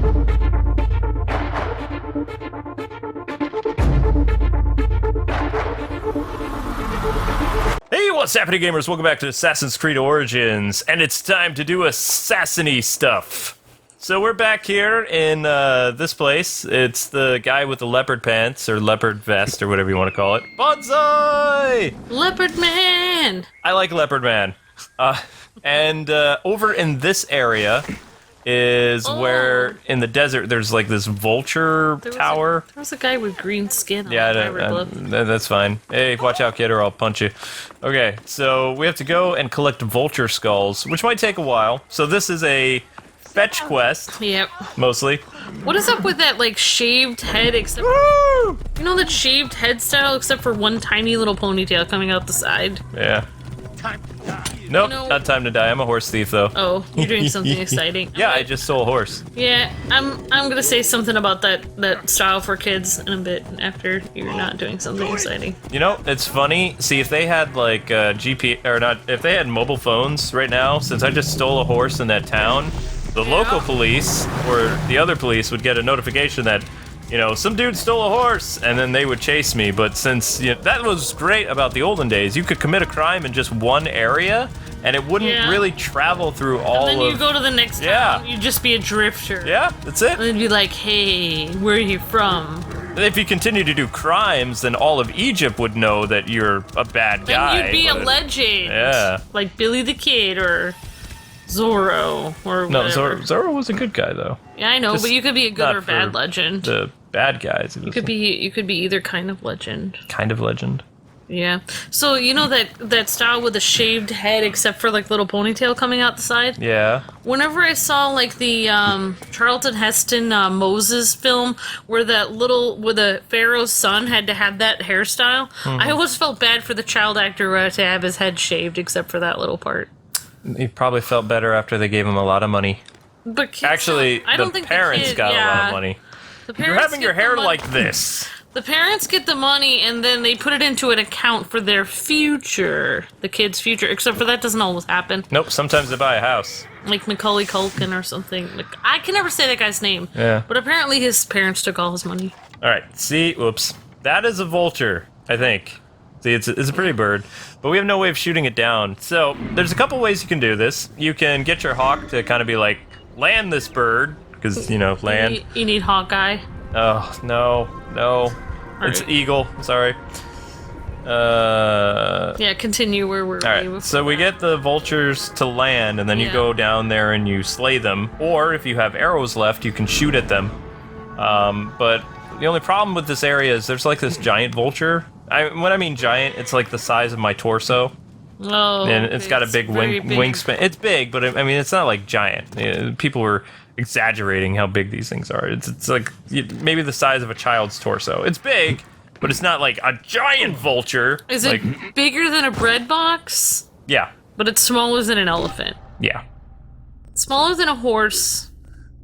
Hey, what's happening, gamers? Welcome back to Assassin's Creed Origins, and it's time to do assassiny stuff. So we're back here in this place. It's the guy with the leopard pants, or leopard vest, or whatever you want to call it. Bonsai! Leopard Man! I like Leopard Man. And over in this area is where, in the desert, there's like this vulture tower. There was a guy with green skin on That's fine. Hey, watch out, kid, or I'll punch you. Okay, so we have to go and collect vulture skulls, which might take a while. So this is a fetch quest. Yep. Mostly. What is up with that, like, shaved head except for... Woo! You know that shaved head style except for one tiny little ponytail coming out the side? Yeah. Nope, not time to die. I'm a horse thief, though. Oh, you're doing something exciting. Yeah, I just stole a horse. Yeah, I'm gonna say something about that style for kids in a bit after you're not doing something exciting. You know, it's funny. See, if they had like if they had mobile phones right now, since I just stole a horse in that town, the local police or the other police would get a notification that, you know, some dude stole a horse, and then they would chase me. But since, you know, that was great about the olden days, you could commit a crime in just one area, and it wouldn't really travel through all of... And then you go to the next town, you'd just be a drifter. Yeah, that's it. And they'd be like, hey, where are you from? And if you continue to do crimes, then all of Egypt would know that you're a bad guy. Then you'd be a legend. Yeah. Like Billy the Kid, or Zorro, or whatever. No, Zorro was a good guy, though. Yeah, I know, Just but you could be a good or for bad legend. The bad guys. You could be either kind of legend. Kind of legend. Yeah. So you know that style with the shaved head, except for like little ponytail coming out the side. Yeah. Whenever I saw like the Charlton Heston Moses film, where the Pharaoh's son had to have that hairstyle, I always felt bad for the child actor to have his head shaved, except for that little part. He probably felt better after they gave him a lot of money. But kids actually, I don't the think parents got a lot of money. You're having your hair like this. The parents get the money, and then they put it into an account for their future, the kid's future, except for that doesn't always happen. Nope, sometimes they buy a house. Like Macaulay Culkin or something. Like, I can never say that guy's name. Yeah. But apparently his parents took all his money. Alright, see, whoops. That is a vulture, I think. See, it's a pretty bird, but we have no way of shooting it down. So, there's a couple ways you can do this. You can get your hawk to kind of be like, land this bird, because, you know, land. You need Hawkeye. Oh, no. It's eagle, sorry. Yeah, continue where we're Alright, so we get the vultures to land, and then you go down there and you slay them. Or, if you have arrows left, you can shoot at them. But the only problem with this area is there's like this giant vulture. When I mean giant, it's like the size of my torso. Oh, and it's got a big wingspan. It's big, but I mean, it's not like giant. People were exaggerating how big these things are. It's like maybe the size of a child's torso. It's big, but it's not like a giant vulture. Is it bigger than a bread box? Yeah. But it's smaller than an elephant. Yeah. Smaller than a horse,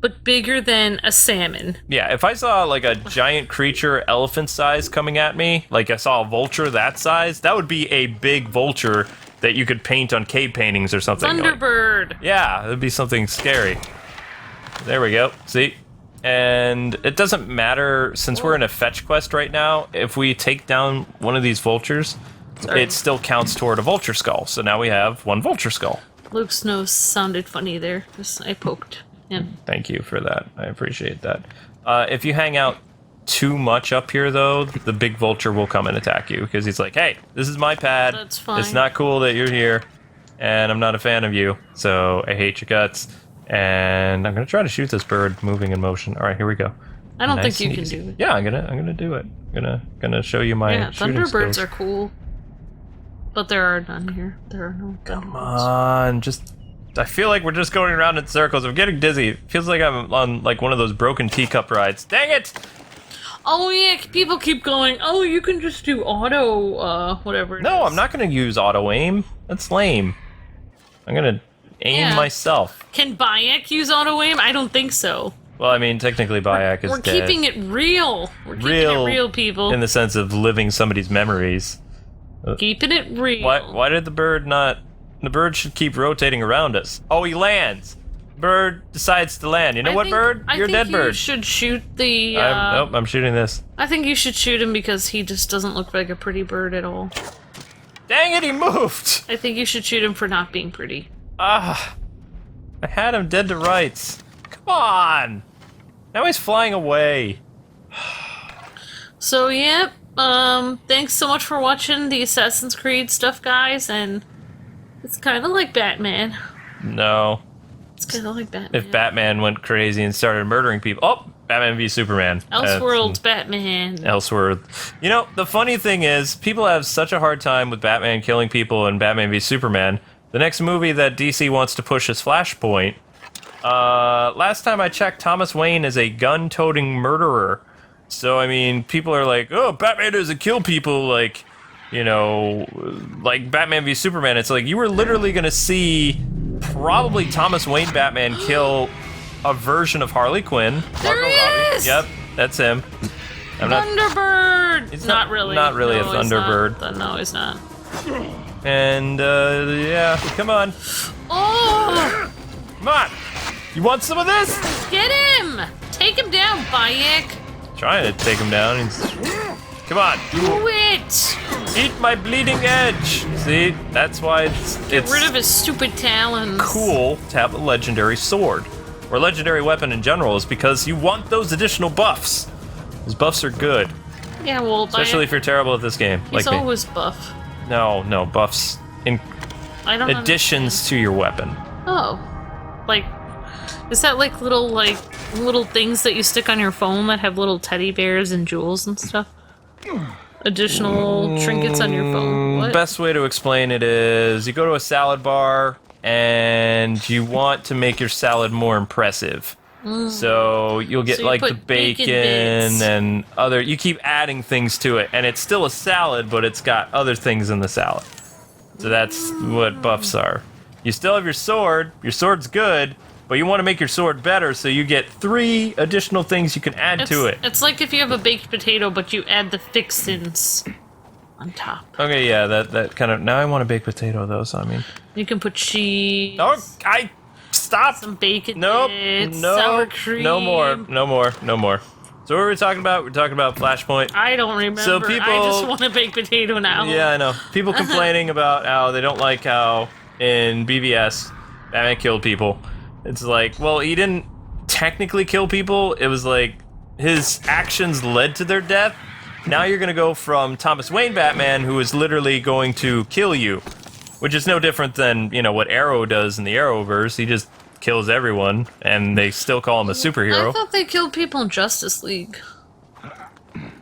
but bigger than a salmon. Yeah, if I saw like a giant creature elephant size coming at me, like I saw a vulture that size, that would be a big vulture that you could paint on cave paintings or something. Thunderbird. Yeah, it would be something scary. There we go. See? And it doesn't matter, since we're in a fetch quest right now, if we take down one of these vultures, it still counts toward a vulture skull. So now we have one vulture skull. Luke's nose sounded funny there. I poked him. Thank you for that. I appreciate that. If you hang out too much up here, though, the big vulture will come and attack you, because he's like, hey, this is my pad. That's fine. It's not cool that you're here, and I'm not a fan of you, so I hate your guts. And I'm gonna try to shoot this bird moving in motion. All right, here we go. I don't think you can do it. Yeah, I'm gonna do it. Gonna show you my shooting Thunderbirds skills. are cool, but there are none here. There are no Thunderbirds. Come on, I feel like we're just going around in circles. I'm getting dizzy. It feels like I'm on like one of those broken teacup rides. Dang it! Oh yeah, people keep going, oh, you can just do auto, whatever. No, I'm not gonna use auto aim. That's lame. I'm gonna aim myself. Can Bayek use auto aim? I don't think so. Well, I mean, technically Bayek is dead. We're keeping it real. We're keeping it real, people. In the sense of living somebody's memories. Keeping it real. Why did the bird not... The bird should keep rotating around us. Oh, he lands. bird decides to land. You know what, bird? You're a dead bird. I think you should shoot the... Nope, I'm shooting this. I think you should shoot him because he just doesn't look like a pretty bird at all. Dang it, he moved! I think you should shoot him for not being pretty. Ah, I had him dead to rights. Come on! Now he's flying away. So, yep. Thanks so much for watching the Assassin's Creed stuff, guys, and it's kind of like Batman. No. It's kind of like Batman. If Batman went crazy and started murdering people... Oh! Batman v Superman. Elseworlds Batman. Elseworld. You know, the funny thing is, people have such a hard time with Batman killing people and Batman v Superman. The next movie that DC wants to push is Flashpoint. Last time I checked, Thomas Wayne is a gun-toting murderer. So, I mean, people are like, oh, Batman doesn't kill people, like, you know, like Batman v Superman. It's like, you were literally gonna see probably Thomas Wayne Batman kill a version of Harley Quinn. There he is! Yep, that's him. Thunderbird! He's not really. Not really no, a Thunderbird. No, he's not. And, yeah, come on. Oh! Come on! You want some of this? Get him! Take him down, Bayek! Trying to take him down. Come on. Do it! Eat my bleeding edge. See, that's why Get rid of his stupid talons. Cool to have a legendary sword. Or legendary weapon in general is because you want those additional buffs. Those buffs are good. Yeah, well, especially if you're terrible at this game. He's like always buff. No, buffs in additions to your weapon. Oh. Like, is that like little things that you stick on your phone that have little teddy bears and jewels and stuff? Additional trinkets on your phone. What? Best way to explain it is you go to a salad bar and you want to make your salad more impressive. So you'll get like the bacon and other, you keep adding things to it and it's still a salad, but it's got other things in the salad. So that's what buffs are. You still have your sword's good, but you want to make your sword better, so you get 3 additional things you can add to it. It's like if you have a baked potato, but you add the fixins on top. Okay, yeah, that kind of... Now I want a baked potato, though, so I mean... You can put cheese. Oh, stop! Some bacon bits, sour cream. No more. So what were we talking about? We're talking about Flashpoint. I don't remember. So people... I just want a baked potato now. Yeah, I know. People complaining about how they don't like how in BVS, Batman killed people. It's like, well, he didn't technically kill people. It was like his actions led to their death. Now you're going to go from Thomas Wayne Batman, who is literally going to kill you, which is no different than, you know, what Arrow does in the Arrowverse. He just kills everyone, and they still call him a superhero. I thought they killed people in Justice League.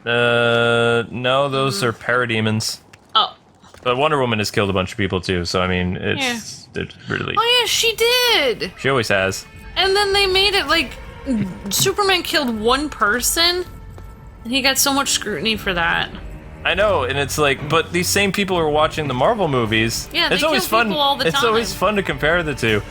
No, those are parademons. Oh. But Wonder Woman has killed a bunch of people, too, so, I mean, it's really... Oh, yeah, she did! She always has. And then they made it like Superman killed one person, and he got so much scrutiny for that. I know, and it's like, but these same people are watching the Marvel movies. Yeah, it's always fun. People all the time. It's always fun to compare the two.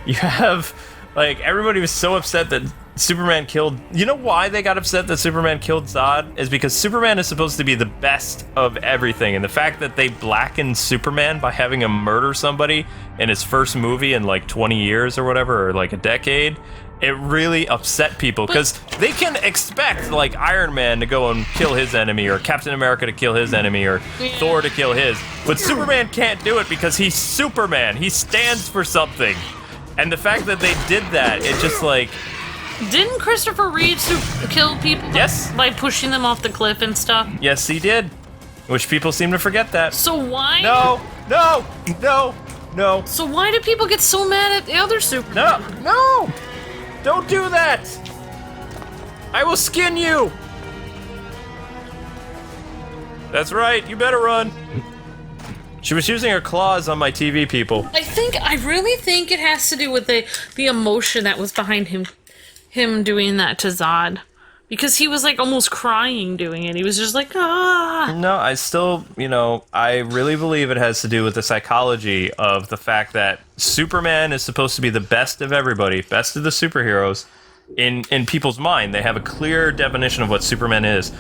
You have, like, everybody was so upset that Superman killed... You know why they got upset that Superman killed Zod? Is because Superman is supposed to be the best of everything, and the fact that they blackened Superman by having him murder somebody in his first movie in, like, 20 years or whatever, or, like, a decade... It really upset people, because they can expect, like, Iron Man to go and kill his enemy, or Captain America to kill his enemy, or Thor to kill his. But Superman can't do it because he's Superman. He stands for something. And the fact that they did that, it just, like... Didn't Christopher Reeve kill people by pushing them off the cliff and stuff? Yes, he did. Which people seem to forget that. So why... No! So why do people get so mad at the other Superman? No! Don't do that! I will skin you! That's right, you better run. She was using her claws on my TV, people. I really think it has to do with the emotion that was behind him doing that to Zod. Because he was like almost crying doing it. He was just like, ah. No, I still, I really believe it has to do with the psychology of the fact that Superman is supposed to be the best of everybody, best of the superheroes in people's mind. They have a clear definition of what Superman is.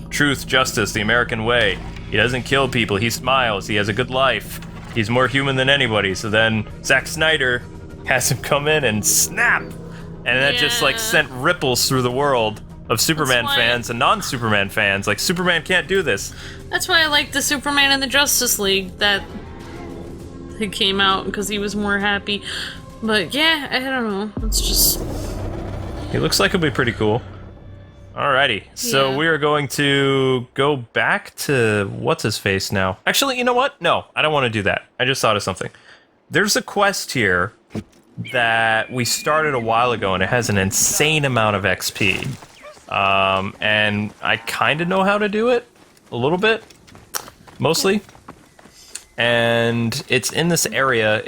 Truth, justice, the American way. He doesn't kill people, he smiles, he has a good life. He's more human than anybody. So then Zack Snyder has him come in and snap, and that just like sent ripples through the world of Superman fans and non-Superman fans. Like, Superman can't do this. That's why I like the Superman in the Justice League that he came out, because he was more happy. But yeah, I don't know. It's just... He looks like he'll be pretty cool. Alrighty, so we are going to go back to what's-his-face now. Actually, you know what? No, I don't want to do that. I just thought of something. There's a quest here that we started a while ago, and it has an insane amount of XP. And I kind of know how to do it, a little bit, mostly. And it's in this area.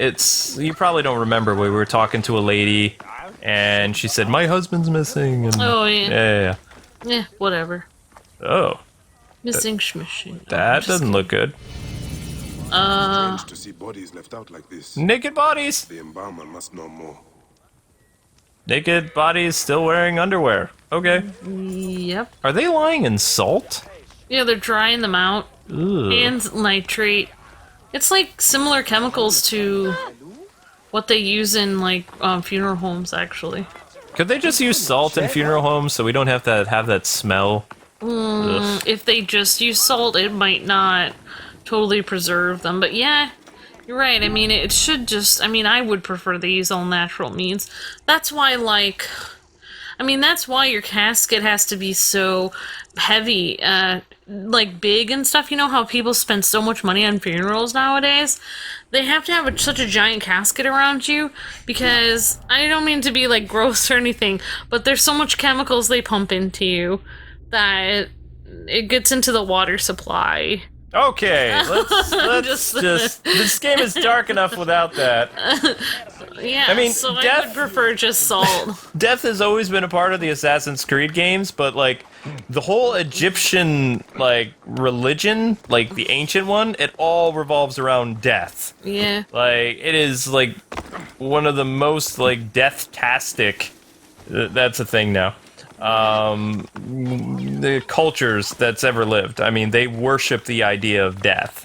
You probably don't remember, we were talking to a lady, and she said, "My husband's missing." And oh, yeah. Yeah. Yeah, whatever. Oh. Missing schmishing. That doesn't look good. Strange to see bodies left out like this. Naked bodies! The embalmer must know more. Naked bodies still wearing underwear. Okay. Yep. Are they lying in salt? Yeah, they're drying them out. Ugh. And nitrate. It's like similar chemicals to what they use in like funeral homes, actually. Could they just use salt in funeral homes so we don't have to have that smell? If they just use salt, it might not totally preserve them. But yeah, you're right. I mean, it should just... I mean, I would prefer they use all natural means. That's why, like... I mean, that's why your casket has to be so heavy, like big and stuff. You know how people spend so much money on funerals nowadays? They have to have such a giant casket around you because, I don't mean to be like gross or anything, but there's so much chemicals they pump into you that it gets into the water supply. Okay, let's just this game is dark enough without that. Yeah, I mean, so death- I would prefer just salt. Death has always been a part of the Assassin's Creed games, but like the whole Egyptian like religion, like the ancient one, it all revolves around death. Yeah. Like, it is like one of the most like death-tastic, that's a thing now, the cultures that's ever lived. I mean, they worship the idea of death.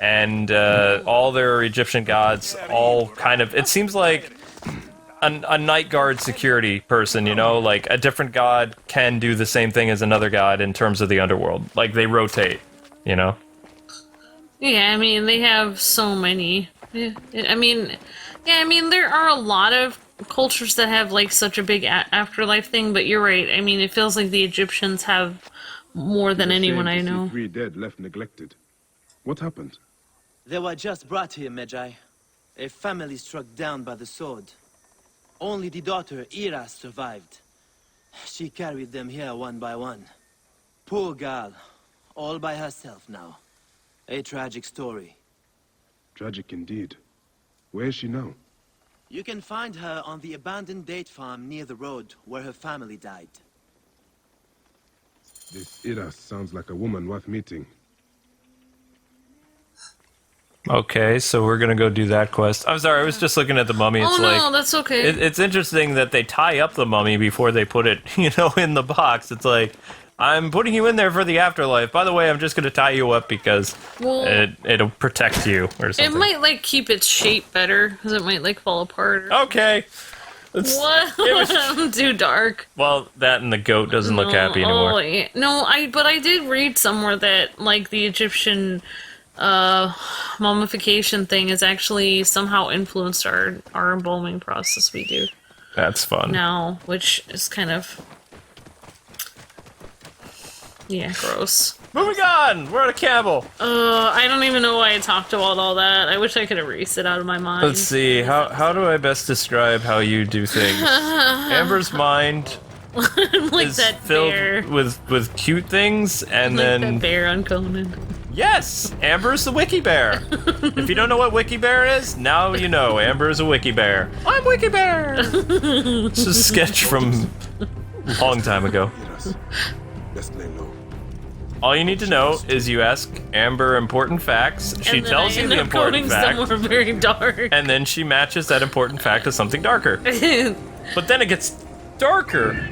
And all their Egyptian gods all kind of... It seems like a night guard security person, you know? Like, a different god can do the same thing as another god in terms of the underworld. Like, they rotate, you know? Yeah, I mean, they have so many. I mean, there are a lot of cultures that have, like, such a big afterlife thing, but you're right. I mean, it feels like the Egyptians have more than anyone I know. 3 dead left neglected. What happened? They were just brought here, Magi. A family struck down by the sword. Only the daughter, Ira, survived. She carried them here one by one. Poor girl, all by herself now. A tragic story. Tragic indeed. Where is she now? You can find her on the abandoned date farm near the road where her family died. This Ira sounds like a woman worth meeting. Okay, so we're gonna go do that quest. I'm sorry, I was just looking at the mummy. It's no, that's okay. It's interesting that they tie up the mummy before they put it, you know, in the box. It's like, I'm putting you in there for the afterlife. By the way, I'm just gonna tie you up because it'll protect you or something. It might, like, keep its shape better, because it might, like, fall apart. Okay. What? I'm too dark. Well, that and the goat doesn't look happy anymore. Oh, yeah. No, but I did read somewhere that, like, the Egyptian mummification thing has actually somehow influenced our embalming process we do That's fun. now, which is kind of, yeah, gross. Moving on! We're at a camel! I don't even know why I talked about all that. I wish I could erase it out of my mind. Let's see, how do I best describe how you do things? Amber's mind like is that filled bear. with cute things, and Like then... that bear on Conan. Yes! Amber's the Wiki Bear! If you don't know what Wiki Bear is, now you know. Amber's a Wiki Bear. I'm Wiki Bear! It's a sketch from a long time ago. Iras. Best lay low. All you need to know is you ask Amber important facts, she And then tells I you end the up going important fact, somewhere very dark. and then she matches that important fact to something darker. But then it gets darker.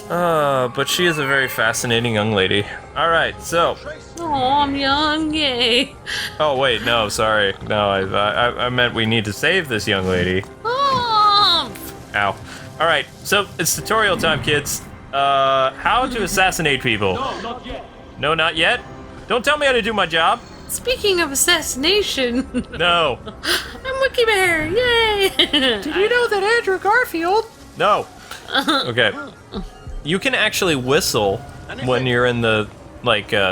But she is a very fascinating young lady. All right, so. Oh, I'm young, yay. Oh wait, no, sorry, no, I meant we need to save this young lady. Oh. Ow. All right, so it's tutorial time, kids. How to assassinate people? No, not yet. No, not yet. Don't tell me how to do my job. Speaking of assassination, No. I'm Wiki Bear, yay! Did you know that Andrew Garfield? No. Okay. You can actually whistle when you're in the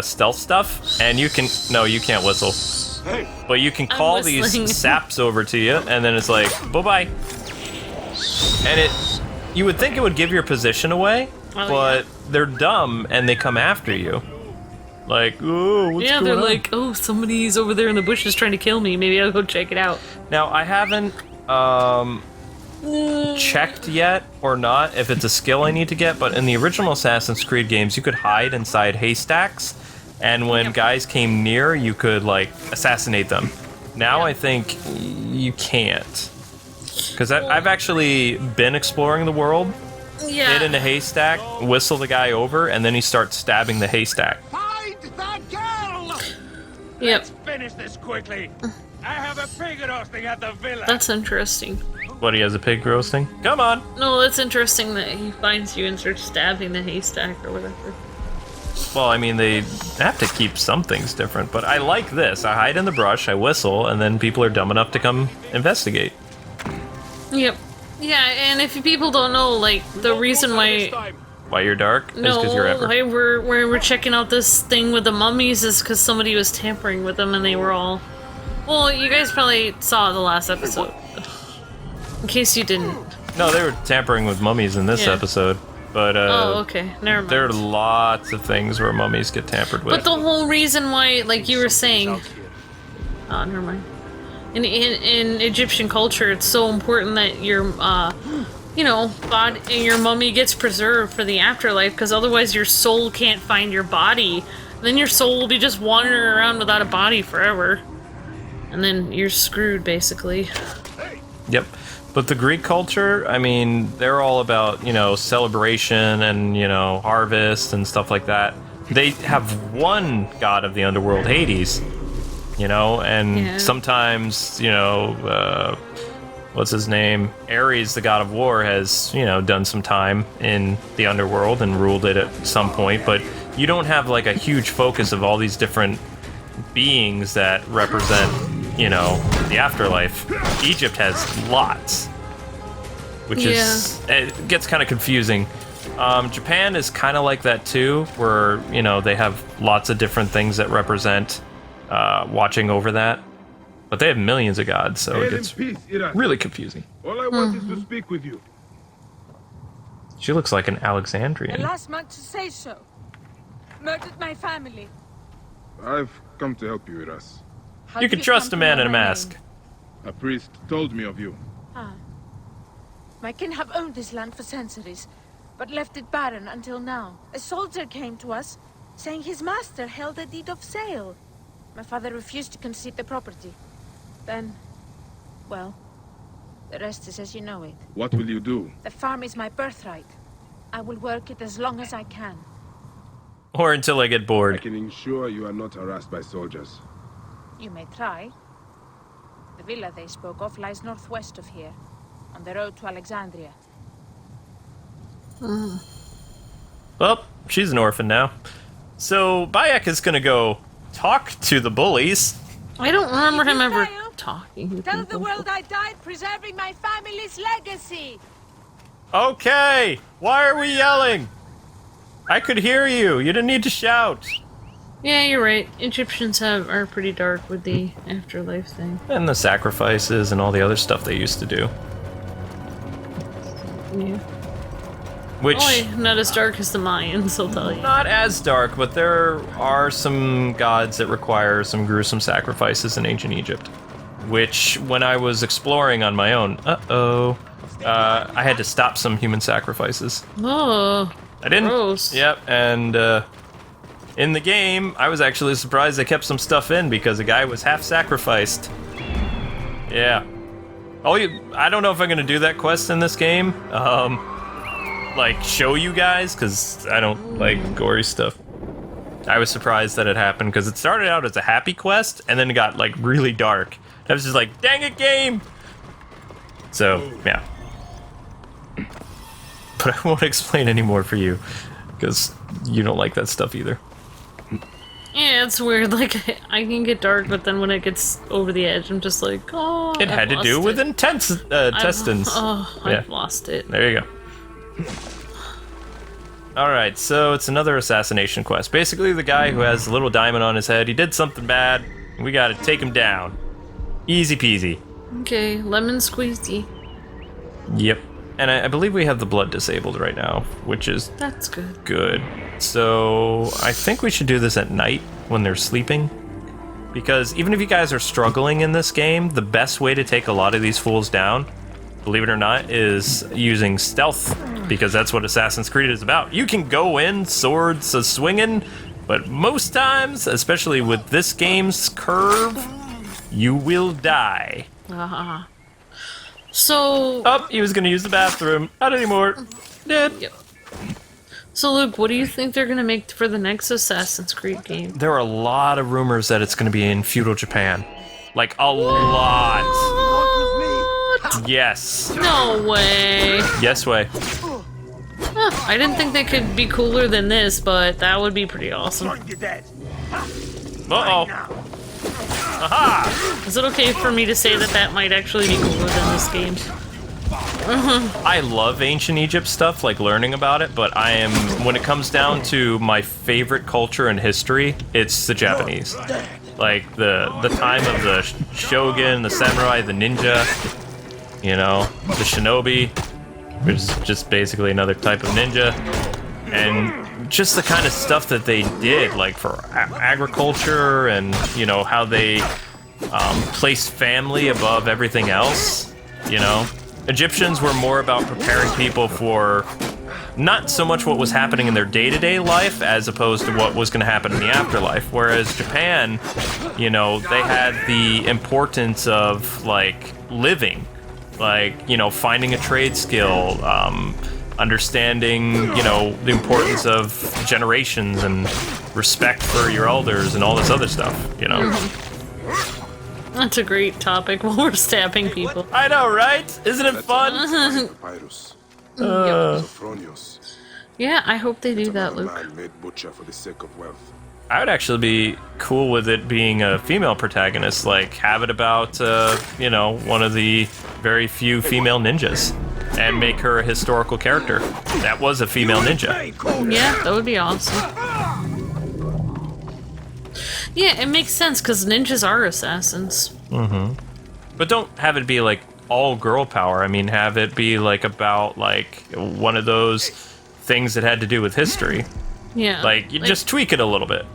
stealth stuff, and you can. No, you can't whistle. But you can call these whistling. saps over to you, and then it's like, bye bye. And you would think it would give your position away, but they're dumb and they come after you. Like, oh, what's Yeah, going they're on? like, oh, somebody's over there in the bushes trying to kill me. Maybe I'll go check it out. Now, I haven't checked yet or not if it's a skill I need to get, but in the original Assassin's Creed games, you could hide inside haystacks, and when guys came near, you could, assassinate them. Now I think you can't. Because I've actually been exploring the world, Yeah. hid in a haystack, whistle the guy over, and then he starts stabbing the haystack. Find that girl! Yep. Finish this quickly. I have a pig roasting at the villa. That's interesting. What, he has a pig roasting? Come on! No, that's interesting that he finds you and starts stabbing the haystack or whatever. Well, I mean, they have to keep some things different, but I like this. I hide in the brush, I whistle, and then people are dumb enough to come investigate. Yep. Yeah, and if people don't know, the reason why Why you're dark? Is because you're ever. why we're checking out this thing with the mummies is because somebody was tampering with them and they were all... Well, you guys probably saw the last episode. In case you didn't. No, they were tampering with mummies in this Yeah. episode, but Oh, okay. Never mind. there are lots of things where mummies get tampered with. But the whole reason why, like you were saying... Oh, never mind. In Egyptian culture, it's so important that your, your mummy gets preserved for the afterlife, because otherwise your soul can't find your body. Then your soul will be just wandering around without a body forever. And then you're screwed, basically. Yep. But the Greek culture, I mean, they're all about, celebration and, harvest and stuff like that. They have one god of the underworld, Hades. And Yeah. sometimes, what's his name? Ares, the god of war, has, done some time in the underworld and ruled it at some point, but you don't have, a huge focus of all these different beings that represent, the afterlife. Egypt has lots, which is, it gets kind of confusing. Japan is kind of like that too, where, they have lots of different things that represent watching over that, but they have millions of gods, so it gets really confusing. All I want is to speak with you. She looks like an The Alexandrian. last man to say so. Murdered my family. I've come to help you, Iras. How You did can trust a come to man know in a my mask. name? A priest told me of you. My kin have owned this land for centuries, but left it barren until now. A soldier came to us, saying his master held a deed of sale. My father refused to concede the property. Then, well, the rest is as you know it. What will you do? The farm is my birthright. I will work it as long as I can. Or until I get I bored. can ensure you are not harassed by soldiers. You may try. The villa they spoke of lies northwest of here, on the road to Alexandria. Well, she's an orphan now. So Bayek is gonna go talk to the bullies. I don't remember him ever Faiyum, talking to Tell the people. world I died preserving my family's legacy. Okay, why are we yelling? I could hear you. You didn't need to shout. Yeah, you're right. Egyptians are pretty dark with the afterlife thing. And the sacrifices and all the other stuff they used to do. Yeah. Which, Only not as dark as the Mayans, I'll tell you. not as dark, but there are some gods that require some gruesome sacrifices in ancient Egypt. Which, when I was exploring on my own, I had to stop some human sacrifices. Oh, I didn't. gross. Yep, and in the game, I was actually surprised they kept some stuff in because a guy was half sacrificed. Yeah. I don't know if I'm gonna do that quest in this game. like show you guys because I don't like gory stuff. I was surprised that it happened because it started out as a happy quest and then it got like really dark. I was just like, dang it, game! So, yeah. But I won't explain anymore for you because you don't like that stuff either. Yeah, it's weird. Like, I can get dark, but then when it gets over the edge, I'm just like, oh, It had to do with intestines. I've lost it. There you go. Alright, so it's another assassination quest. Basically, the guy who has a little diamond on his head, he did something bad. We gotta take him down. Easy peasy. Okay, lemon squeezy. Yep. And I believe we have the blood disabled right now, which is That's good. good. So I think we should do this at night when they're sleeping. Because even if you guys are struggling in this game, the best way to take a lot of these fools down, believe it or not, is using stealth. Because that's what Assassin's Creed is about. You can go in, swords a-swinging, but most times, especially with this game's curve, you will die. So... Oh, he was gonna use the bathroom. Not anymore. Dead. Yep. So, Luke, what do you think they're gonna make for the next Assassin's Creed game? There are a lot of rumors that it's gonna be in feudal Japan. Like, a lot. Yes. No way. Yes way. Huh, I didn't think they could be cooler than this, but that would be pretty awesome. Uh-oh. Aha! Is it okay for me to say that that might actually be cooler than this game? I love ancient Egypt stuff, like learning about it, but I am, when it comes down to my favorite culture and history, it's the Japanese. Like, the time of the shogun, the samurai, the ninja, you know, the shinobi, which is just basically another type of ninja, and just the kind of stuff that they did, like for agriculture and, you know, how they placed family above everything else, you know. Egyptians were more about preparing people for not so much what was happening in their day-to-day life as opposed to what was going to happen in the afterlife. Whereas Japan, you know, they had the importance of, like, living. Like, you know, finding a trade skill, understanding, you know, the importance of generations and respect for your elders and all this other stuff, you know. That's a great topic while we're stabbing people. I know, right? Isn't it fun? Papyrus. Yep. Sophronius. Yeah, I hope they do that, A Luke. man made butcher for the sake of wealth. I would actually be cool with it being a female protagonist, like have it about, you know, one of the very few female ninjas, and make her a historical character. That was a female ninja. Yeah, that would be awesome. Yeah, it makes sense because ninjas are assassins. But don't have it be like all girl power. I mean, have it be like about like one of those things that had to do with history. Yeah. Like, you just tweak it a little bit.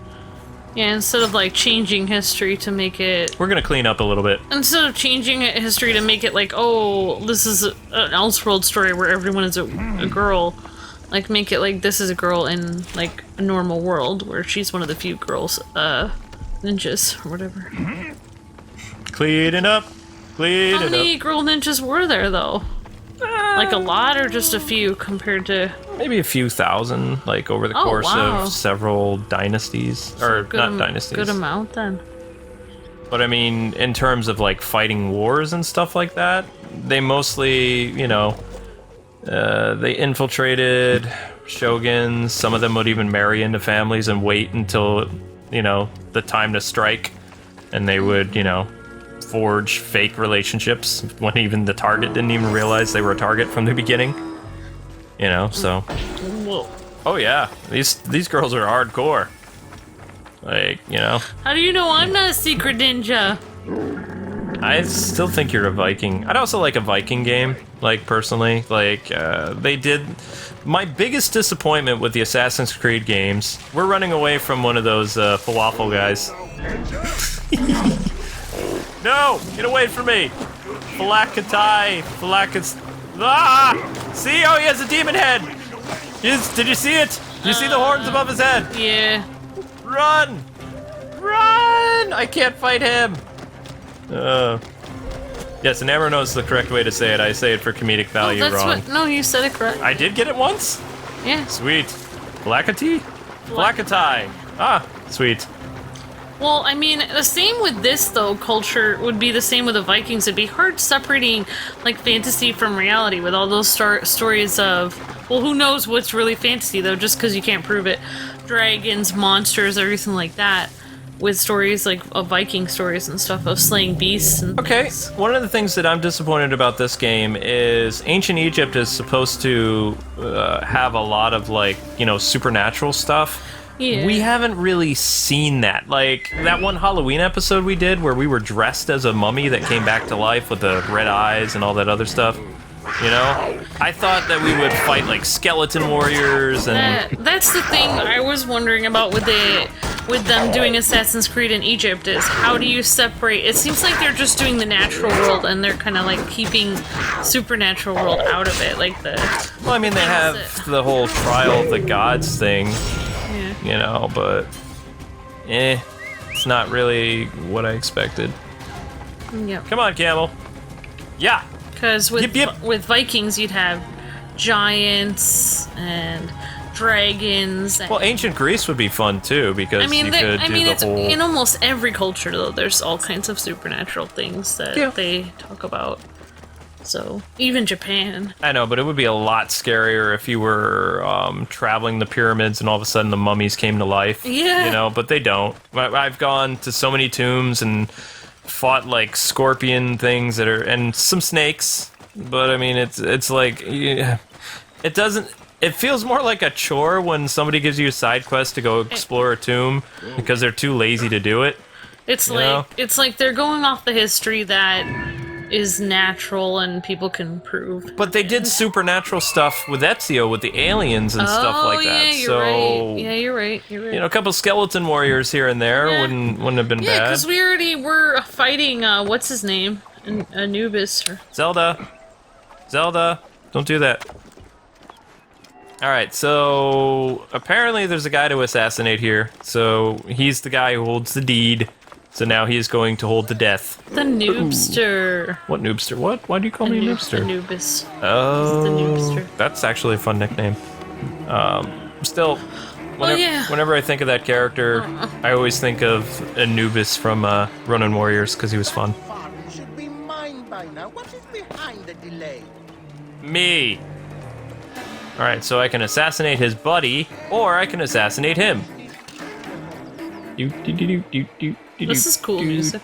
Yeah, instead of like changing history to make it... We're gonna clean up a little bit. Instead of changing history to make it like, oh, this is an Elseworld story where everyone is a girl. Like, make it like this is a girl in like a normal world where she's one of the few girls, ninjas or whatever. Cleaning up. How Cleaning many up. girl ninjas were there though? Like a lot or just a few compared to... Maybe a few thousand, like over the Oh, course wow. of several dynasties. Or not dynasties. Good amount then. But I mean, in terms of like fighting wars and stuff like that, they mostly, you know, they infiltrated shoguns. Some of them would even marry into families and wait until, you know, the time to strike. And they would, you know, forge fake relationships when even the target didn't even realize they were a target from the beginning. You know, so. Whoa. Oh yeah, these girls are hardcore. Like, you know. How do you know I'm not a secret ninja? I still think you're a Viking. I'd also like a Viking game, like, personally. Like, they did... My biggest disappointment with the Assassin's Creed games, we're running away from one of those falafel guys. No! Get away from me! Falakatai! Ah! See? Oh, he has a demon head! Did you see it? Did you see the horns above his head? Yeah. Run! Run! I can't fight him! Yeah, Yes, and Amber knows the correct way to say it. I say it for comedic value wrong. No, you said it correct. I did get it once? Yeah. Sweet. Blackatee? Blackatai. Ah, sweet. Well, I mean, the same with this, though, culture would be the same with the Vikings. It'd be hard separating, like, fantasy from reality with all those stories of, well, who knows what's really fantasy, though, just because you can't prove it. Dragons, monsters, everything like that. With stories, like, of Viking stories and stuff, of slaying beasts and things. One of the things that I'm disappointed about this game is ancient Egypt is supposed to have a lot of, like, you know, supernatural stuff. Yeah. We haven't really seen that. Like, that one Halloween episode we did where we were dressed as a mummy that came back to life with the red eyes and all that other stuff. You know? I thought that we would fight, like, skeleton warriors and... That's the thing I was wondering about with them doing Assassin's Creed in Egypt, is how do you separate... It seems like they're just doing the natural world and they're kind of, like, keeping supernatural world out of it, like the... Well, I mean, they have the whole trial of the gods thing. Yeah. You know, but it's not really what I expected. Yep. Come on, camel. Yeah. Because with Yip. with Vikings, you'd have giants and dragons. And, Well, ancient Greece would be fun too because I mean, you could do the it's whole. in almost every culture though. There's all kinds of supernatural things that they talk about. So even Japan. I know, but it would be a lot scarier if you were traveling the pyramids and all of a sudden the mummies came to life. Yeah. You know, but they don't. I've gone to so many tombs and fought like scorpion things that are and some snakes. But I mean, it's like it doesn't. It feels more like a chore when somebody gives you a side quest to go explore a tomb because they're too lazy to do it. It's like they're going off the history that is natural and people can prove. But they did supernatural stuff with Ezio with the aliens and stuff like that. Yeah, you're so right. Yeah, you're right. You're right. you know, a couple skeleton warriors here and there wouldn't have been Yeah, bad. because we already were fighting. What's his name? Anubis. Zelda, don't do that. All right, so apparently there's a guy to assassinate here. So he's the guy who holds the deed. So now he is going to hold the death. The noobster. What noobster? What? Why do you call me noobster? Anubis. Oh, the noobster. That's actually a fun nickname. Still, whenever I think of that character, I always think of Anubis from Ronin Warriors because he was fun. Should be mine by now. What is behind the delay? Me. All right, so I can assassinate his buddy, or I can assassinate him. This is cool music.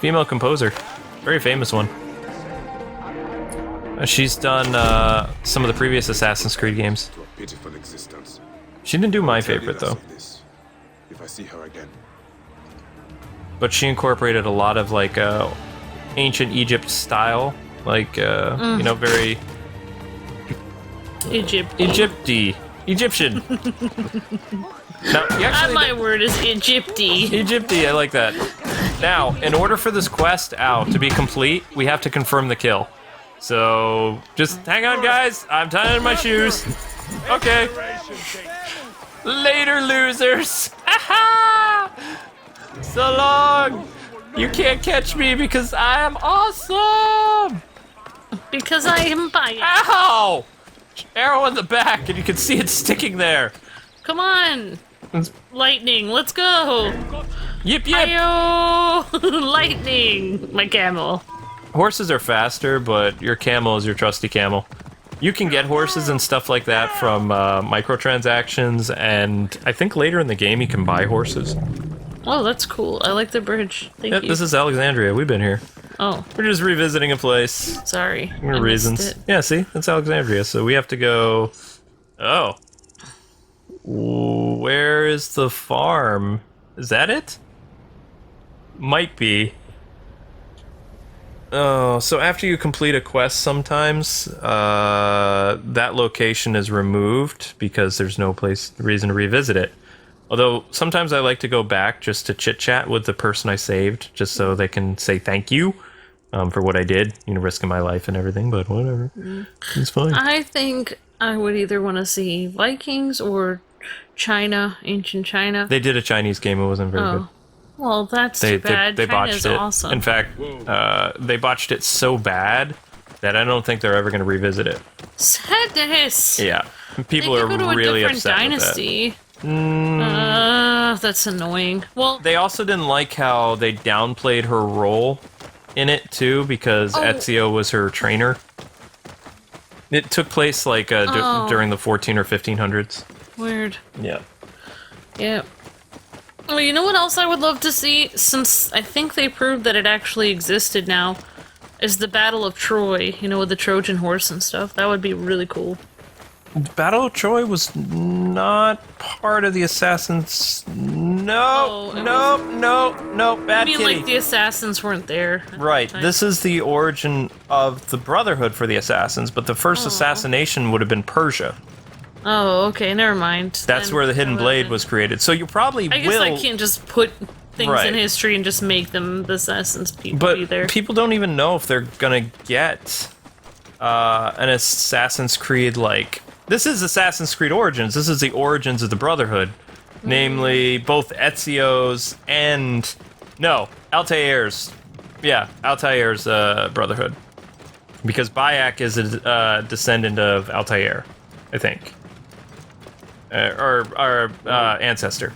Female composer, very famous one. She's done some of the previous Assassin's Creed games. To a pitiful existence. She didn't do my Tell you favorite less though, of this, if I see her again. but she incorporated a lot of like ancient Egypt style, like you know, very Egyptian. Now, actually, My word is Egypty. Egypty, I like that. Now, in order for this quest out to be complete, we have to confirm the kill. So, just hang on, guys. I'm tying my shoes. Okay. Later, losers. Aha! So long. You can't catch me because I am awesome. Because I am Bayek. Ow! Arrow in the back, and you can see it sticking there. Come on. Lightning, let's go. Yip yip. Ayo! Lightning. My camel. Horses are faster, but your camel is your trusty camel. You can get horses and stuff like that from microtransactions, and I think later in the game you can buy horses. Oh, that's cool. I like the bridge. Thank you. This is Alexandria. We've been here. Oh, We're just revisiting a place sorry. for I reasons. missed it. Yeah, see? That's Alexandria. So we have to go... Oh. Where is the farm? Is that it? Might be. Oh, so after you complete a quest sometimes, that location is removed because there's no reason to revisit it. Although, sometimes I like to go back just to chit-chat with the person I saved, just so they can say thank you for what I did, you know, risking my life and everything, but whatever. It's fine. I think I would either want to see Vikings or China, ancient China. They did a Chinese game, it wasn't very good. Well, that's too bad. They China botched is it. awesome. In fact, they botched it so bad that I don't think they're ever going to revisit it. Sadness. Yeah, people They are could go to really a different upset dynasty. with that. That's annoying. Well, They also didn't like how they downplayed her role in it too, because Ezio was her trainer. It took place like during the 14 or 1500s. weird. Yeah. Yeah. Well, you know what else I would love to see? Since I think they proved that it actually existed now, is the Battle of Troy. You know, with the Trojan horse and stuff. That would be really cool. Battle of Troy was not part of the Assassins. No, bad I mean, kitty. like the assassins weren't there. at Right, the time. this is the origin of the Brotherhood for the Assassins, but the first assassination would have been Persia. Oh, okay, never mind. That's Then where the Hidden that Blade would've was created. So you probably been- I guess will... I can't just put things Right. in history and just make them the assassins people But be there. people don't even know if they're gonna get an Assassin's Creed like... This is Assassin's Creed Origins. This is the origins of the Brotherhood. Namely, both Ezio's and... No, Altair's. Yeah, Altair's Brotherhood. Because Bayek is a descendant of Altair, I think. Or ancestor.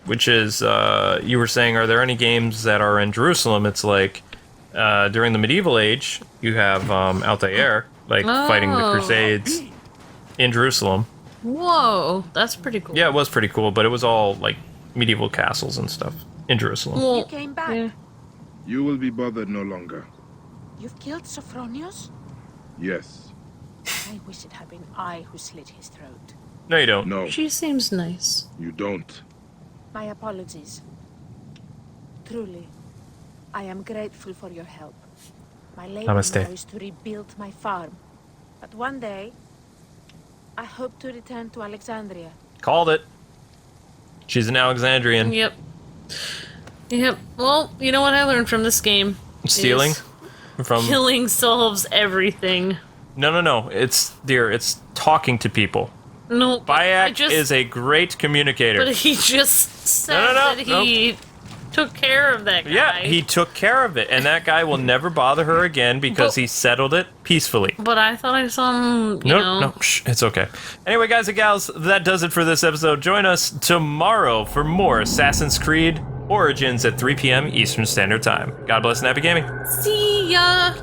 Which is, you were saying, are there any games that are in Jerusalem? It's like, during the medieval age, you have Altair, like, fighting the Crusades in Jerusalem. Whoa, that's pretty cool. Yeah, it was pretty cool, but it was all, like, medieval castles and stuff in Jerusalem. Well, You came back. yeah. You will be bothered no longer. You've killed Sophronius? Yes. I wish it had been I who slit his throat. No, you don't. No, She seems nice. you don't. My apologies. Truly, I am grateful for your help. My labor Namaste. now is to rebuild my farm. But one day, I hope to return to Alexandria. Called it. She's an Alexandrian. Yep. Yep. Well, you know what I learned from this game? Stealing Is from... Killing solves everything. No. It's talking to people. No, Bayek is a great communicator. But he just said No, that he took care of that guy. Yeah, he took care of it, and that guy will never bother her again because But- he settled it peacefully. But I thought I saw him, you know. No, shh, it's okay. Anyway, guys and gals, that does it for this episode. Join us tomorrow for more Assassin's Creed Origins at 3 p.m. Eastern Standard Time. God bless and happy gaming. See ya!